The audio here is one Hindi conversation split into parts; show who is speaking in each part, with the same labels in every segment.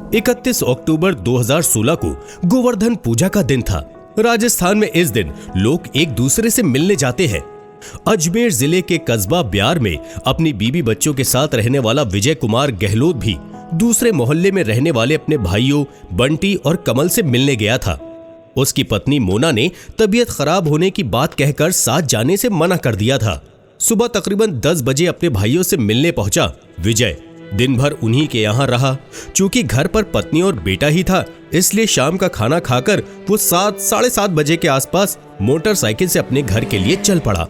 Speaker 1: 31 अक्टूबर 2016 को गोवर्धन पूजा का दिन था। राजस्थान में इस दिन लोग एक दूसरे से मिलने जाते हैं। अजमेर जिले के कस्बा ब्यार में अपनी बीवी बच्चों के साथ रहने वाला विजय कुमार गहलोत भी दूसरे मोहल्ले में रहने वाले अपने भाइयों बंटी और कमल से मिलने गया था। उसकी पत्नी मोना ने तबीयत खराब होने की बात कहकर साथ जाने से मना कर दिया था। सुबह तकरीबन 10 बजे अपने भाइयों से मिलने पहुंचा विजय। दिन भर उन्हीं के यहाँ रहा। चूंकि घर पर पत्नी और बेटा ही था, इसलिए शाम का खाना खाकर वो 7 साढ़े 7 बजे के आसपास मोटरसाइकिल से अपने घर के लिए चल पड़ा।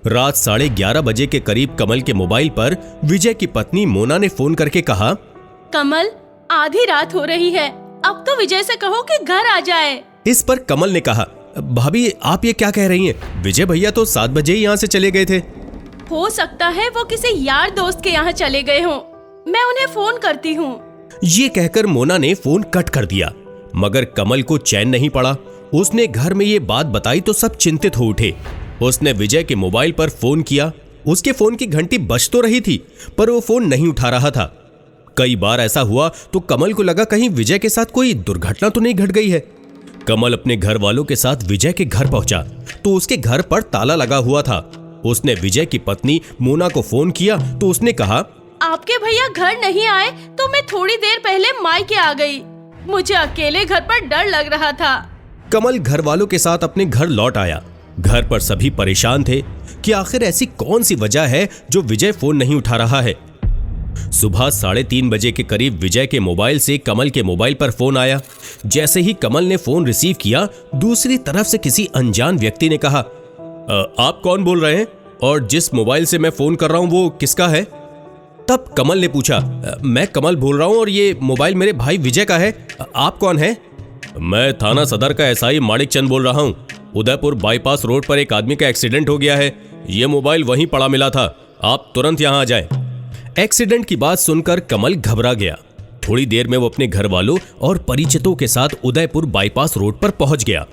Speaker 1: रात 11:30 बजे के करीब कमल के मोबाइल पर विजय की पत्नी मोना ने फोन करके कहा,
Speaker 2: कमल, आधी रात हो रही है, अब तो विजय से कहो कि घर आ जाए।
Speaker 1: इस पर कमल ने कहा, भाभी आप ये क्या कह रही हैं? विजय भैया तो 7 बजे ही यहाँ से चले गए थे।
Speaker 2: हो सकता है वो किसी यार दोस्त के यहाँ चले गए हों, मैं उन्हें फोन करती हूँ।
Speaker 1: ये कहकर मोना ने फोन कट कर दिया। मगर कमल को चैन नहीं पड़ा। उसने घर में ये बात बताई तो सब चिंतित हो उठे। उसने विजय के मोबाइल पर फोन किया। उसके फोन की घंटी बज तो रही थी, पर वो फोन नहीं उठा रहा था। कई बार ऐसा हुआ तो कमल को लगा कहीं विजय के साथ कोई दुर्घटना तो नहीं घट गई है। कमल अपने घर वालों के साथ विजय के घर पहुंचा तो उसके घर पर ताला लगा हुआ था। उसने विजय की पत्नी मोना को फोन किया तो उसने कहा,
Speaker 2: आपके भैया घर नहीं आए तो मैं थोड़ी देर पहले मायके आ गई। मुझे अकेले घर पर डर लग रहा था।
Speaker 1: कमल घर वालों के साथ अपने घर लौट आया। घर पर सभी परेशान थे कि आखिर ऐसी कौन सी वजह है जो विजय फोन नहीं उठा रहा है। सुबह 3:30 बजे के करीब विजय के मोबाइल से कमल के मोबाइल पर फोन आया। जैसे ही कमल ने फोन रिसीव किया, दूसरी तरफ से किसी अनजान व्यक्ति ने कहा, आप कौन बोल रहे हैं और जिस मोबाइल से मैं फोन कर रहा हूं वो किसका है? तब कमल ने पूछा, मैं कमल बोल रहा हूं और ये मोबाइल मेरे भाई विजय का है। आप कौन है? मैं थाना सदर का एसआई माणिक चंद बोल रहा हूं। उदयपुर बाईपास रोड पर एक आदमी का एक्सीडेंट हो गया है। ये मोबाइल वहीं पड़ा मिला था। आप तुरंत यहां आ जाएं। एक्सीडेंट की बात सुनकर कमल घबरा गया। थोड़ी देर में वो अपने घर वालों और परिचितों के साथ उदयपुर बाईपास रोड पर पहुंच गया।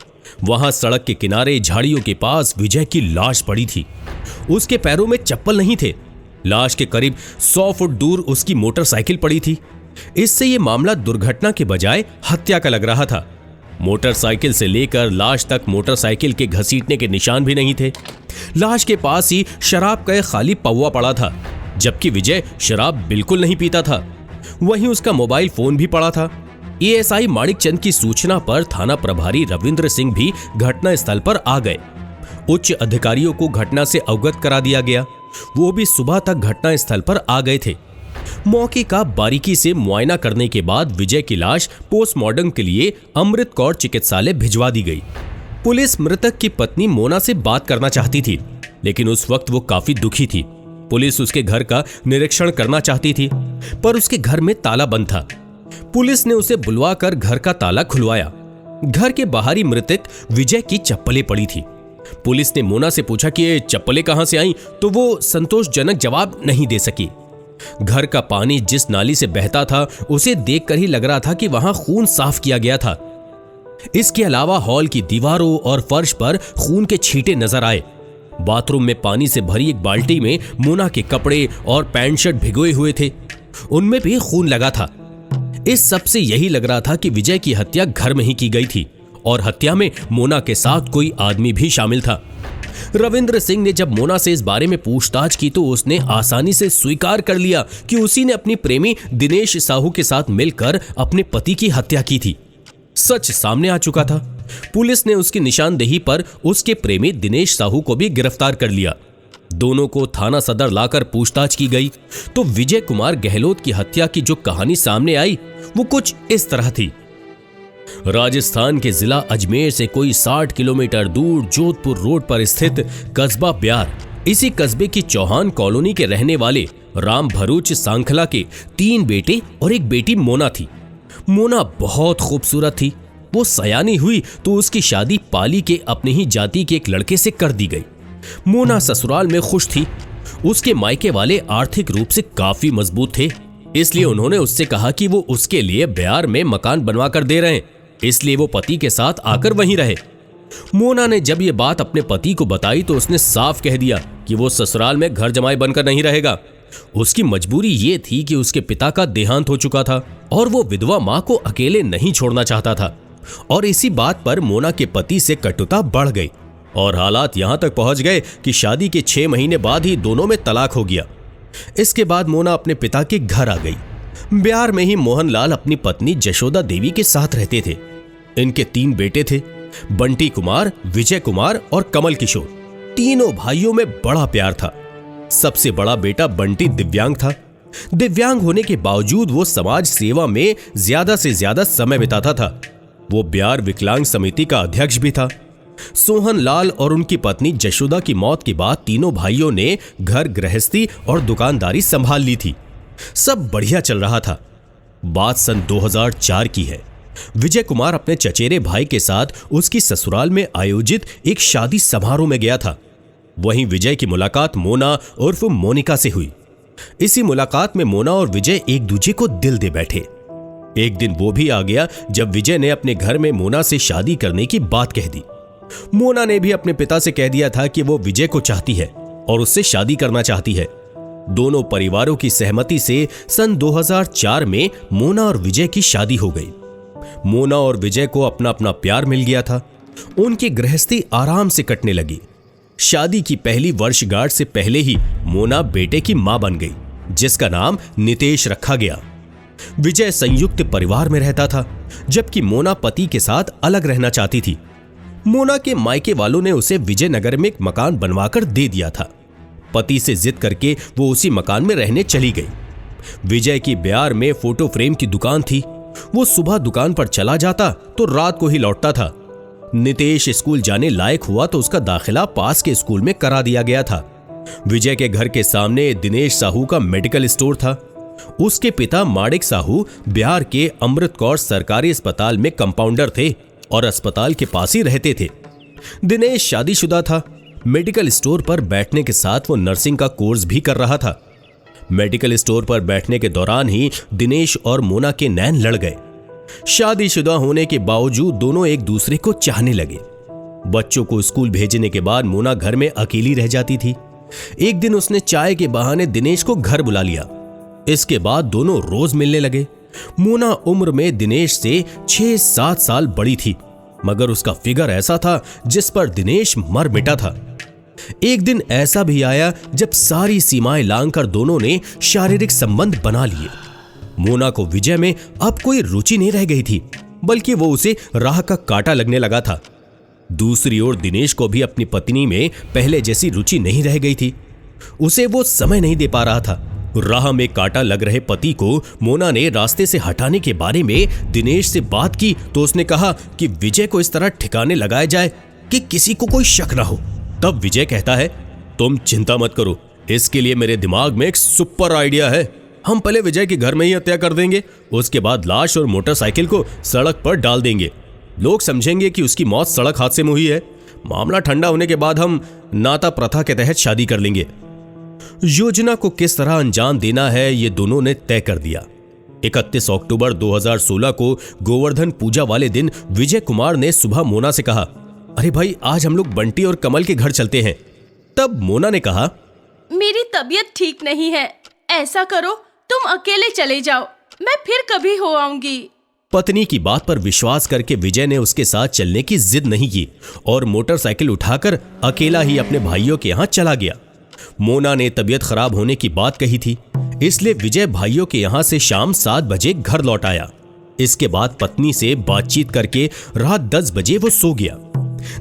Speaker 1: वहां सड़क के किनारे झाड़ियों के पास विजय की लाश पड़ी थी। उसके पैरों में चप्पल नहीं थे। लाश के करीब 100 फुट दूर उसकी मोटरसाइकिल पड़ी थी। इससे ये मामला दुर्घटना के बजाय हत्या का लग रहा था। मोटरसाइकिल से लेकर लाश तक मोटरसाइकिल के घसीटने के निशान भी नहीं थे। लाश के पास ही शराब का एक खाली पौवा पड़ा था, जबकि विजय शराब बिल्कुल नहीं पीता था। वहीं उसका मोबाइल फोन भी पड़ा था। एएसआई माणिक चंद की सूचना पर थाना प्रभारी रविंद्र सिंह भी घटना स्थल पर आ गए। उच्च अधिकारियों को घटना से अवगत करा दिया गया। वो भी सुबह तक घटना स्थल पर आ गए थे। मौके का बारीकी से मुआयना करने के बाद विजय की लाश पोस्टमार्टम के लिए अमृत कौर चिकित्सालय भिजवा दी गई। पुलिस मृतक की पत्नी मोना से बात करना चाहती थी, लेकिन उस वक्त वो काफी दुखी थी। पुलिस उसके घर का निरीक्षण करना चाहती थी, पर उसके घर में ताला बंद था। पुलिस ने उसे बुलवाकर घर का ताला खुलवाया। घर के बाहरी मृतक विजय की चप्पलें पड़ी थी। पुलिस ने मोना से पूछा कि ये चप्पलें कहां से आईं, तो वो संतोषजनक जवाब नहीं दे सकी। घर का पानी जिस नाली से बहता था उसे देखकर ही लग रहा था कि वहां खून साफ किया गया था। इसके अलावा हॉल की दीवारों और फर्श पर खून के छींटे नजर आए। बाथरूम में पानी से भरी एक बाल्टी में मोना के कपड़े और पैंट शर्ट भिगोए हुए थे, उनमें भी खून लगा था। इस सब से यही लग रहा था कि विजय की हत्या घर में ही की गई थी और हत्या में मोना के साथ कोई आदमी भी शामिल था। रविंद्र सिंह ने जब मोना से इस बारे में पूछताछ की तो उसने आसानी से स्वीकार कर लिया कि उसी ने अपनी प्रेमी दिनेश साहू के साथ मिलकर अपने पति की हत्या की थी। सच सामने आ चुका था। पुलिस ने उसकी निशानदेही पर उसके प्रेमी दिनेश साहू को भी गिरफ्तार कर लिया। दोनों को थाना सदर लाकर पूछताछ की गई तो विजय कुमार गहलोत की हत्या की जो कहानी सामने आई वो कुछ इस तरह थी। राजस्थान के जिला अजमेर से कोई 60 किलोमीटर दूर जोधपुर रोड पर स्थित कस्बा ब्यार, इसी कस्बे की चौहान कॉलोनी के रहने वाले राम भरूच सांखला के 3 बेटे और एक बेटी मोना थी। मोना बहुत खूबसूरत थी। वो सयानी हुई तो उसकी शादी पाली के अपने ही जाति के एक लड़के से कर दी गई। मोना ससुराल में खुश थी। उसके मायके वाले आर्थिक रूप से काफी मजबूत थे, इसलिए उन्होंने उससे कहा कि वो उसके लिए ब्यार में मकान बनवा कर दे रहे हैं, इसलिए वो पति के साथ आकर वहीं रहे। मोना ने जब ये बात अपने पति को बताई तो उसने साफ कह दिया कि वो ससुराल में घर जमाई बनकर नहीं रहेगा। उसकी मजबूरी ये थी कि उसके पिता का देहांत हो चुका था और वो विधवा मां को अकेले नहीं छोड़ना चाहता था। और इसी बात पर मोना के पति से कटुता बढ़ गई और हालात यहां तक पहुंच गए कि शादी के 6 महीने बाद ही दोनों में तलाक हो गया। इसके बाद मोना अपने पिता के घर आ गई। बिहार में ही मोहनलाल अपनी पत्नी जशोदा देवी के साथ रहते थे। इनके 3 बेटे थे, बंटी कुमार, विजय कुमार और कमल किशोर। तीनों भाइयों में बड़ा प्यार था। सबसे बड़ा बेटा बंटी दिव्यांग था। दिव्यांग होने के बावजूद वो समाज सेवा में ज्यादा से ज्यादा समय बिताता था। वो बिहार विकलांग समिति का अध्यक्ष भी था। सोहन लाल और उनकी पत्नी जशोदा की मौत के बाद तीनों भाइयों ने घर गृहस्थी और दुकानदारी संभाल ली थी। सब बढ़िया चल रहा था। बात सन 2004 की है। विजय कुमार अपने चचेरे भाई के साथ उसकी ससुराल में आयोजित एक शादी समारोह में गया था। वहीं विजय की मुलाकात मोना उर्फ मोनिका से हुई। इसी मुलाकात में मोना और विजय एक दूसरे को दिल दे बैठे। एक दिन वो भी आ गया जब विजय ने अपने घर में मोना से शादी करने की बात कह दी। मोना ने भी अपने पिता से कह दिया था कि वो विजय को चाहती है और उससे शादी करना चाहती है। दोनों परिवारों की सहमति से सन 2004 में मोना और विजय की शादी हो गई। मोना और विजय को अपना अपना प्यार मिल गया था। उनकी गृहस्थी आराम से कटने लगी। शादी की पहली वर्षगांठ से पहले ही मोना बेटे की मां बन गई, जिसका नाम नितेश रखा गया। विजय संयुक्त परिवार में रहता था, जबकि मोना पति के साथ अलग रहना चाहती थी। मोना के मायके वालों ने उसे विजयनगर में एक मकान बनवाकर दे दिया था। पति से जिद करके वो उसी मकान में रहने चली गई। विजय की बिहार में फोटो फ्रेम की दुकान थी। वो सुबह दुकान पर चला जाता तो रात को ही लौटता था। नितेश स्कूल जाने लायक हुआ तो उसका दाखिला पास के स्कूल में करा दिया गया था। विजय के घर के सामने दिनेश साहू का मेडिकल स्टोर था। उसके पिता माणिक साहू बिहार के अमृत कौर सरकारी अस्पताल में कंपाउंडर थे और अस्पताल के पास ही रहते थे। दिनेश शादीशुदा था। मेडिकल स्टोर पर बैठने के साथ वो नर्सिंग का कोर्स भी कर रहा था। मेडिकल स्टोर पर बैठने के दौरान ही दिनेश और मोना के नैन लड़ गए। शादीशुदा होने के बावजूद दोनों एक दूसरे को चाहने लगे। बच्चों को स्कूल भेजने के बाद मोना घर में अकेली रह जाती थी। एक दिन उसने चाय के बहाने दिनेश को घर बुला लिया। इसके बाद दोनों रोज मिलने लगे। मोना उम्र में दिनेश से 6-7 साल बड़ी थी, मगर उसका फिगर ऐसा था जिस पर दिनेश मर मिटा था। एक दिन ऐसा भी आया जब सारी सीमाएं लांघकर दोनों ने शारीरिक संबंध बना लिए। मोना को विजय में अब कोई रुचि नहीं रह गई थी, बल्कि वो उसे राह का कांटा लगने लगा था। दूसरी ओर दिनेश को भी अपनी पत्नी में पहले जैसी रुचि नहीं रह गई थी। उसे वो समय नहीं दे पा रहा था। राह में कांटा लग रहे पति को मोना ने रास्ते से हटाने के बारे में दिनेश से बात की तो उसने कहा कि विजय को इस तरह ठिकाने लगाया जाए कि किसी को कोई शक ना हो। तब विजय कहता है, तुम चिंता मत करो, इसके लिए मेरे दिमाग में एक सुपर आइडिया है। हम पहले विजय के घर में ही हत्या कर देंगे, उसके बाद लाश और मोटरसाइकिल को सड़क पर डाल देंगे। लोग समझेंगे कि उसकी मौत सड़क हादसे में हुई है। मामला ठंडा होने के बाद हम नाता प्रथा के तहत शादी कर लेंगे। योजना को किस तरह अंजाम देना है ये दोनों ने तय कर दिया। 31 अक्टूबर 2016 को गोवर्धन पूजा वाले दिन विजय कुमार ने सुबह मोना से कहा, अरे भाई आज हम लोग बंटी और कमल के घर चलते हैं। तब मोना ने कहा,
Speaker 2: मेरी तबीयत ठीक नहीं है, ऐसा करो तुम अकेले चले जाओ, मैं फिर कभी हो आऊंगी।
Speaker 1: पत्नी की बात पर विश्वास करके विजय ने उसके साथ चलने की जिद नहीं की और मोटरसाइकिल उठाकर अकेला ही अपने भाइयों के यहाँ चला गया। मोना ने तबीयत खराब होने की बात कही थी, इसलिए विजय भाइयों के यहाँ से शाम 7 बजे घर लौट आया। इसके बाद पत्नी से बातचीत करके रात 10 बजे वो सो गया।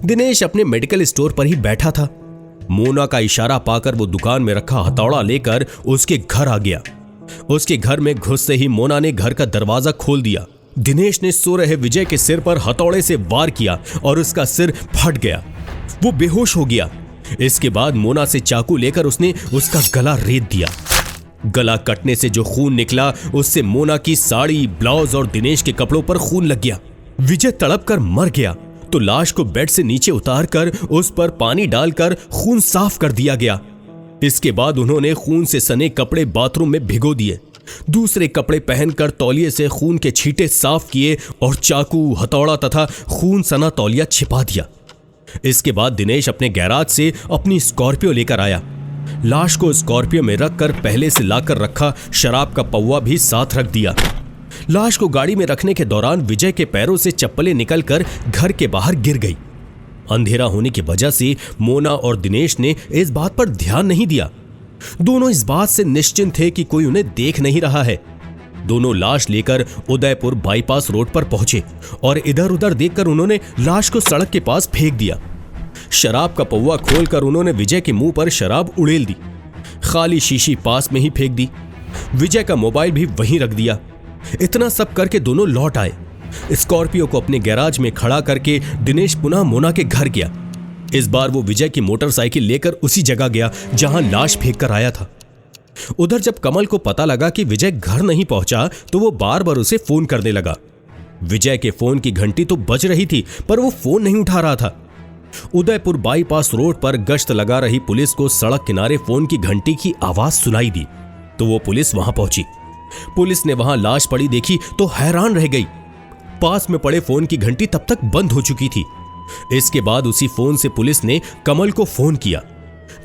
Speaker 1: दिनेश अपने मेडिकल स्टोर पर ही बैठा था। मोना का इशारा पाकर वो दुकान में रखा हथौड़ा लेकर उसके घर आ गया। उसके घर में घुसते ही मोना ने घर का दरवाजा खोल दिया। दिनेश ने सो रहे विजय के सिर पर हथौड़े से वार किया और उसका सिर फट गया। वो बेहोश हो गया। इसके बाद मोना से चाकू लेकर उसने उसका गला रेत दिया। गला कटने से जो खून निकला उससे मोना की साड़ी, ब्लाउज और दिनेश के कपड़ों पर खून लग गया। विजय तड़प कर मर गया तो लाश को बेड से नीचे उतारकर उस पर पानी डालकर खून साफ कर दिया गया। इसके बाद उन्होंने खून से सने कपड़े बाथरूम में भिगो दिए। दूसरे कपड़े पहनकर तौलिए से खून के छींटे साफ किए और चाकू, हथौड़ा तथा खून सना तौलिया छिपा दिया। इसके बाद दिनेश अपने गैराज से अपनी स्कॉर्पियो लेकर आया। लाश को स्कॉर्पियो में रखकर पहले से लाकर रखा शराब का पौवा भी साथ रख दिया। लाश को गाड़ी में रखने के दौरान विजय के पैरों से चप्पलें निकलकर घर के बाहर गिर गई। अंधेरा होने की वजह से मोना और दिनेश ने इस बात पर ध्यान नहीं दिया। दोनों इस बात से निश्चिंत थे कि कोई उन्हें देख नहीं रहा है। दोनों लाश लेकर उदयपुर बाईपास रोड पर पहुंचे और इधर उधर देखकर उन्होंने लाश को सड़क के पास फेंक दिया। शराब का पौवा खोलकर उन्होंने विजय के मुंह पर शराब उड़ेल दी। खाली शीशी पास में ही फेंक दी। विजय का मोबाइल भी वहीं रख दिया। इतना सब करके दोनों लौट आए। स्कॉर्पियो को अपने गैराज में खड़ा करके दिनेश पुनः मोना के घर गया। इस बार वो विजय की मोटरसाइकिल लेकर उसी जगह गया जहां लाश फेंक कर आया था। उधर जब कमल को पता लगा कि विजय घर नहीं पहुंचा तो वो बार बार उसे फोन करने लगा। विजय के फोन की घंटी तो बज रही थी पर वो फोन नहीं उठा रहा था। उदयपुर बाईपास रोड पर गश्त लगा रही पुलिस को सड़क किनारे फोन की घंटी की आवाज सुनाई दी तो वो पुलिस वहां पहुंची। पुलिस ने वहां लाश पड़ी देखी तो हैरान रह गई। पास में पड़े फोन की घंटी तब तक बंद हो चुकी थी। इसके बाद उसी फोन से पुलिस ने कमल को फोन किया।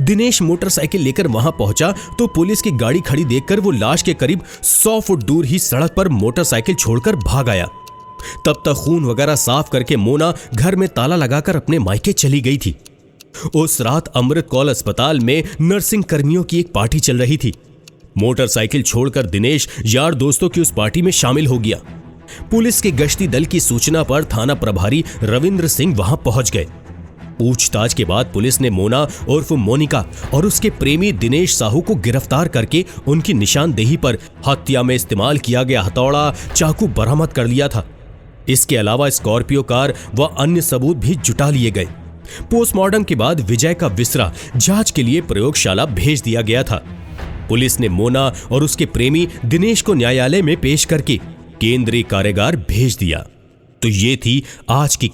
Speaker 1: दिनेश मोटरसाइकिल लेकर वहां पहुंचा तो पुलिस की गाड़ी खड़ी देखकर वो लाश के करीब 100 फुट दूर ही सड़क पर मोटरसाइकिल छोड़कर भाग आया। तब तक खून वगैरह साफ करके मोना घर में ताला लगाकर अपने मायके चली गई थी। उस रात अमृत कौल अस्पताल में नर्सिंग कर्मियों की एक पार्टी चल रही थी। मोटरसाइकिल छोड़कर दिनेश यार दोस्तों की उस पार्टी में शामिल हो गया। पुलिस के गश्ती दल की सूचना पर थाना प्रभारी रविंद्र सिंह वहां पहुंच गए। पूछताछ के बाद पुलिस ने मोना उर्फ मोनिका और उसके प्रेमी दिनेश साहू को गिरफ्तार करके उनकी निशानदेही पर हत्या में इस्तेमाल किया गया हथौड़ा, चाकू बरामद कर लिया था। इसके अलावा स्कॉर्पियो कार व अन्य सबूत भी जुटा लिए गए। पोस्टमार्टम के बाद विजय का विसरा जांच के लिए प्रयोगशाला भेज दिया गया था। पुलिस ने मोना और उसके प्रेमी दिनेश को न्यायालय में पेश करके केंद्रीय कारागार भेज दिया। तो ये थी आज की